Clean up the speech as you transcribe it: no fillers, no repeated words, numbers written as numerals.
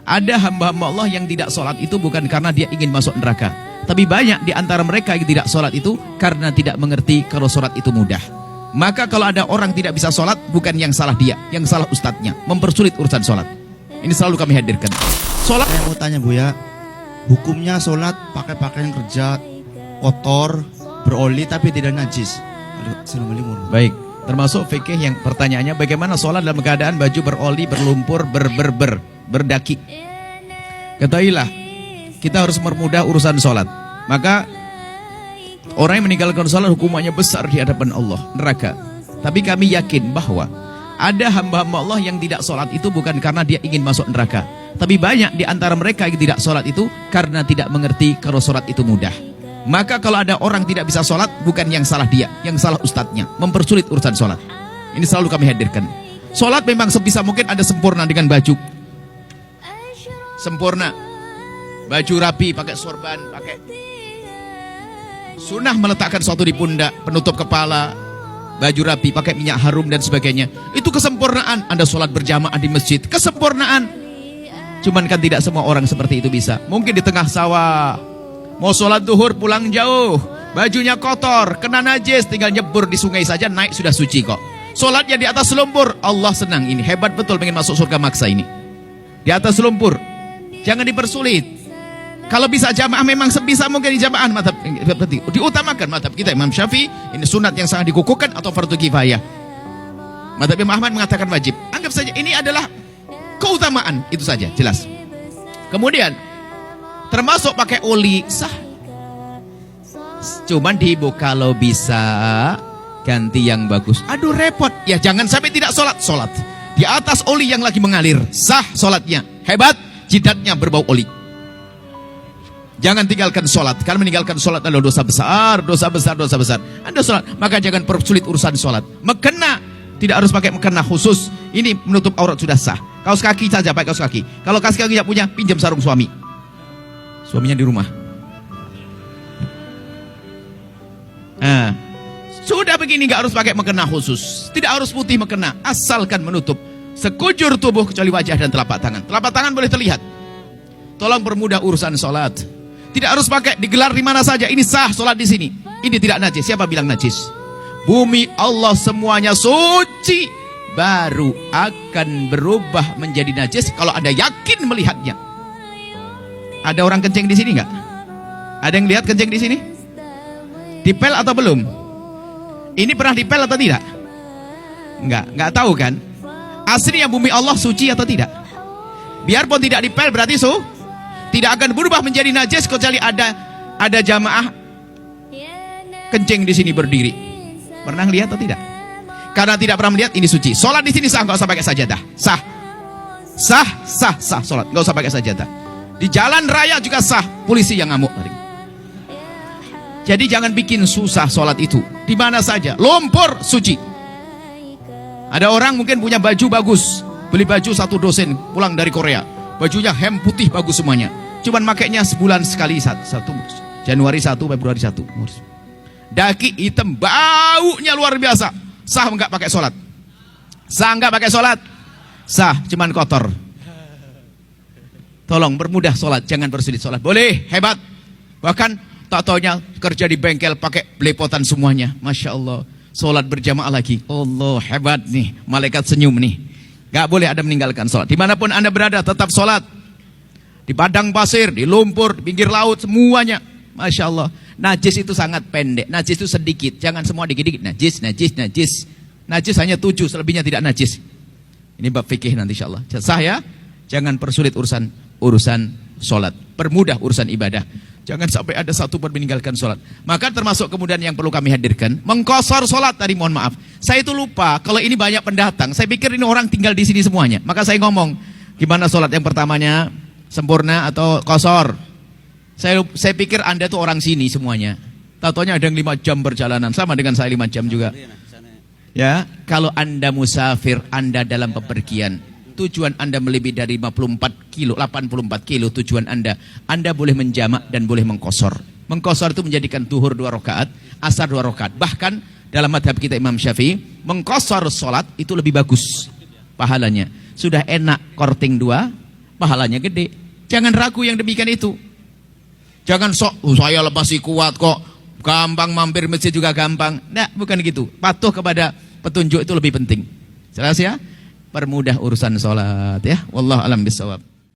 Ada hamba-hamba Allah yang tidak sholat itu bukan karena dia ingin masuk neraka, tapi banyak di antara mereka yang tidak sholat itu karena tidak mengerti kalau sholat itu mudah. Maka kalau ada orang tidak bisa sholat, bukan yang salah dia, yang salah ustadznya, mempersulit urusan sholat. Ini selalu kami hadirkan. Sholat. Saya mau tanya Bu ya, hukumnya sholat pakai pakaian kerja kotor, beroli tapi tidak najis. Assalamualaikum. Baik, termasuk fikih yang pertanyaannya bagaimana sholat dalam keadaan baju beroli, berlumpur, berdaki. Ketahuilah, kita harus mempermudah urusan sholat. Maka orang yang meninggalkan sholat hukumannya besar di hadapan Allah, neraka. Tapi kami yakin bahwa ada hamba-hamba Allah yang tidak sholat itu bukan karena dia ingin masuk neraka, tapi banyak di antara mereka yang tidak sholat itu karena tidak mengerti kalau sholat itu mudah. Maka kalau ada orang tidak bisa sholat, bukan yang salah dia, yang salah ustadznya, mempersulit urusan sholat. Ini selalu kami hadirkan. Sholat memang sebisa mungkin ada sempurna dengan baju sempurna, baju rapi, pakai sorban, pakai sunnah meletakkan sesuatu di pundak, penutup kepala, baju rapi, pakai minyak harum dan sebagainya. Itu kesempurnaan. Anda sholat berjamaah di masjid, kesempurnaan. Cuman kan tidak semua orang seperti itu bisa. Mungkin di tengah sawah, mau sholat duhur pulang jauh, bajunya kotor, kena najis, tinggal nyebur di sungai saja naik sudah suci kok. Sholatnya di atas lumpur, Allah senang. Ini hebat betul, pengen masuk surga maksa ini. Di atas lumpur, jangan dipersulit. Kalau bisa jamaah memang sebisa mungkin di jamaah, madhab berarti diutamakan madhab kita Imam Syafi'i, ini sunat yang sangat dikukuhkan atau fardu kifayah. Madhab Imam Ahmad mengatakan wajib. Anggap saja ini adalah keutamaan, itu saja, jelas. Kemudian termasuk pakai oli sah. Cuman diibu kalau bisa ganti yang bagus. Aduh repot. Ya jangan sampai tidak sholat. Sholat di atas oli yang lagi mengalir, sah sholatnya, hebat, jidatnya berbau oli. Jangan tinggalkan sholat. Karena meninggalkan sholat adalah dosa besar, dosa besar, dosa besar. Anda sholat, maka jangan persulit urusan sholat. Mekena, tidak harus pakai mekena khusus. Ini menutup aurat sudah sah. Kaos kaki saja pakai kaos kaki. Kalau kaos kaki tidak punya, pinjam sarung suami. Suaminya di rumah. Nah, sudah begini nggak harus pakai mekena khusus. Tidak harus putih mekena, asalkan menutup sekujur tubuh kecuali wajah dan telapak tangan. Telapak tangan boleh terlihat. Tolong permudah urusan sholat. Tidak harus pakai digelar di mana saja. Ini sah sholat di sini. Ini tidak najis. Siapa bilang najis? Bumi Allah semuanya suci, baru akan berubah menjadi najis kalau Anda yakin melihatnya. Ada orang kencing di sini nggak? Ada yang lihat kencing di sini? Dipel atau belum? Ini pernah dipel atau tidak? Nggak tahu kan? Aslinya bumi Allah suci atau tidak? Biarpun tidak dipel berarti tidak akan berubah menjadi najis kecuali ada jamaah kencing di sini berdiri. Pernah lihat atau tidak? Karena tidak pernah melihat, ini suci. Sholat di sini sah, nggak usah pakai sajadah. Sah sholat, nggak usah pakai sajadah. Di jalan raya juga sah, polisi yang ngamuk. Jadi jangan bikin susah sholat itu. Di mana saja, lumpur suci. Ada orang mungkin punya baju bagus, beli baju satu dosen pulang dari Korea, bajunya hem putih bagus semuanya. Cuman makainya sebulan sekali, satu Januari 1, Februari 1. Daki hitam, baunya luar biasa. Sah enggak pakai sholat? Sah enggak pakai sholat? Sah, cuman kotor. Tolong permudah sholat, jangan bersulit sholat. Boleh, hebat. Bahkan tak taunya kerja di bengkel pakai belepotan semuanya. Masya Allah. Sholat berjamaah lagi. Allah hebat nih, malaikat senyum nih. Gak boleh ada meninggalkan sholat. Dimanapun Anda berada tetap sholat. Di padang pasir, di lumpur, di pinggir laut, semuanya. Masya Allah. Najis itu sangat pendek. Najis itu sedikit. Jangan semua dikit-dikit. Najis. Najis hanya 7, selebihnya tidak najis. Ini bab fikih nanti insya Allah. Sah ya? Jangan persulit urusan sholat. Permudah urusan ibadah. Jangan sampai ada satu pun meninggalkan sholat. Maka termasuk kemudian yang perlu kami hadirkan, mengkosor sholat tadi, mohon maaf. Saya itu lupa, kalau ini banyak pendatang, saya pikir ini orang tinggal di sini semuanya. Maka saya ngomong, gimana sholat yang pertamanya? Sempurna atau kosor? Saya pikir Anda tuh orang sini semuanya. Tatonya ada yang 5 jam perjalanan, sama dengan saya 5 jam juga. Ya, kalau Anda musafir, Anda dalam bepergian, tujuan Anda melebihi dari 84 kilo tujuan Anda boleh menjamak dan boleh mengkosor. Mengkosor itu menjadikan duhur 2 rakaat, asar 2 rakaat. Bahkan dalam madhab kita Imam Syafi'i, mengkosor sholat itu lebih bagus pahalanya. Sudah enak korting 2, pahalanya gede. Jangan ragu yang demikian itu. Jangan sok, saya masih kuat kok, gampang mampir masjid juga gampang. Nah, bukan gitu. Patuh kepada petunjuk itu lebih penting. Jelas ya? Permudah urusan sholat ya. Wallahu alam bisawab.